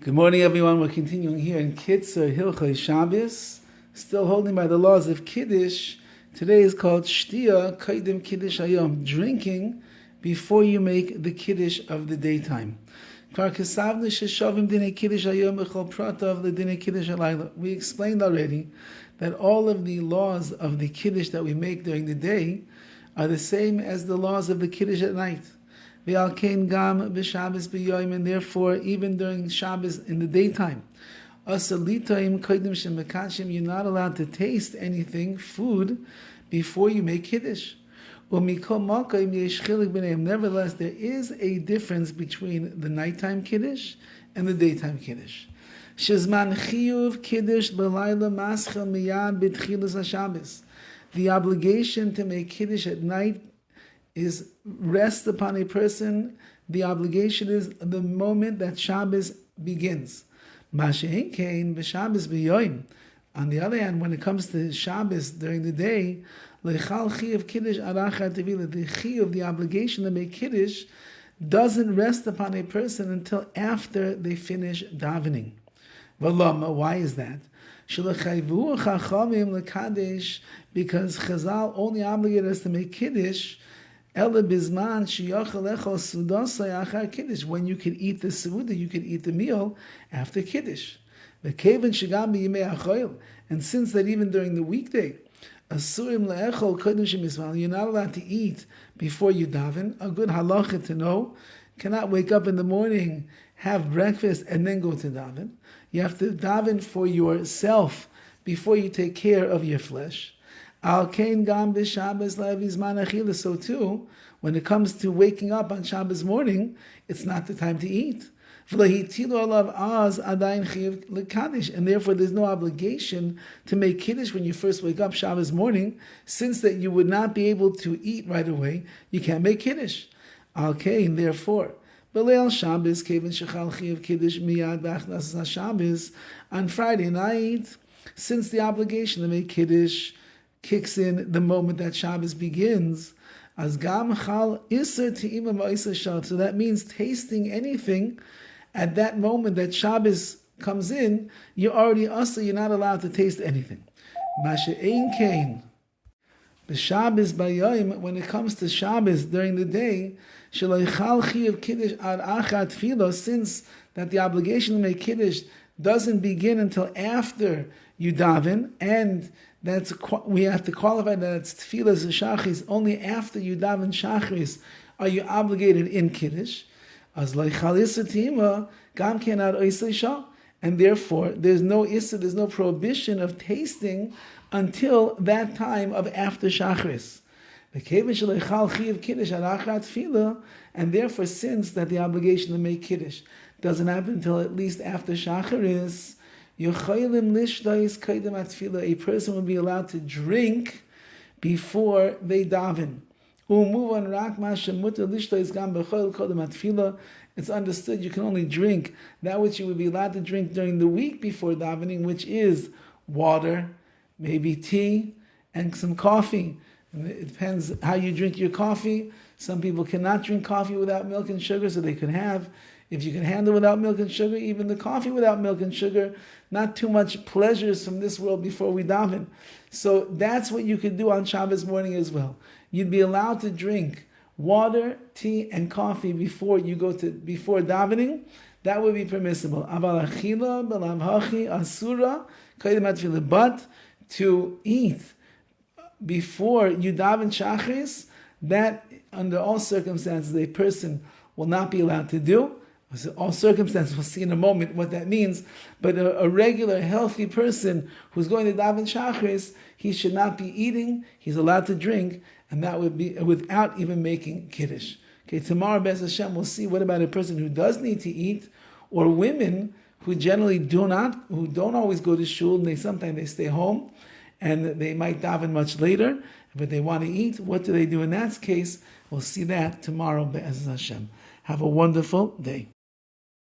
Good morning, everyone. We're continuing here in KITZUR, HILCHOS, Shabbos, still holding by the laws of Kiddush. Today is called Shtia Kaidim Kiddush Hayom, drinking before you make the Kiddush of the daytime. We explained already that all of the laws of the Kiddush that we make during the day are the same as the laws of the Kiddush at night. And therefore, even during Shabbos in the daytime, you're not allowed to taste anything, food, before you make Kiddush. Nevertheless, there is a difference between the nighttime Kiddush and the daytime Kiddush. The obligation to make Kiddush at night rests upon a person. The obligation is the moment that Shabbos begins. On the other hand, when it comes to Shabbos during the day, the chiyuv, the obligation to make Kiddush, doesn't rest upon a person until after they finish davening. Why is that? Because Chazal only obligated us to make Kiddush when you can eat the suda, you can eat the meal after Kiddush. And since that even during the weekday, you're not allowed to eat before you daven. A good halacha to know: cannot wake up in the morning, have breakfast, and then go to daven. You have to daven for yourself before you take care of your flesh. So too, when it comes to waking up on Shabbos morning, it's not the time to eat. And therefore there's no obligation to make Kiddush when you first wake up Shabbos morning, since that you would not be able to eat right away. You can't make Kiddush. And therefore, Shabbos, on Friday night, since the obligation to make Kiddush kicks in the moment that Shabbos begins, as gam chal iser te'ima v'oiser shal. So that means tasting anything at that moment that Shabbos comes in, you're already usher, you're not allowed to taste anything. Masha ein kain. The Shabbos bayayim, when it comes to Shabbos during the day, shaloi chal chiyuv kiddush ad achat tefillah, since that the obligation to make Kiddush doesn't begin until after you daven, and we have to qualify that it's tefillah shachris. Only after you daven shachris are you obligated in Kiddush. As leichal issa tima gam kenad oisei shah, and therefore there's no issa, there's no prohibition of tasting until that time of after shachris. And therefore, since that the obligation to make Kiddush doesn't happen until at least after shachris, a person will be allowed to drink before they daven. It's understood you can only drink that which you would be allowed to drink during the week before davening, which is water, maybe tea, and some coffee. And it depends how you drink your coffee. Some people cannot drink coffee without milk and sugar, so they could have. If you can handle without milk and sugar, even the coffee without milk and sugar, not too much pleasures from this world before we daven. So that's what you could do on Shabbos morning as well. You'd be allowed to drink water, tea, and coffee before davening. That would be permissible. But to eat before you daven shachris, that under all circumstances a person will not be allowed to do. All circumstances, we'll see in a moment what that means, but a regular, healthy person who's going to daven shachris, he should not be eating, he's allowed to drink, and that would be without even making Kiddush. Okay, tomorrow, Be'ez Hashem, we'll see what about a person who does need to eat, or women who generally don't always go to shul, and sometimes they stay home, and they might daven much later, but they want to eat. What do they do in that case? We'll see that tomorrow, Be'ez Hashem. Have a wonderful day.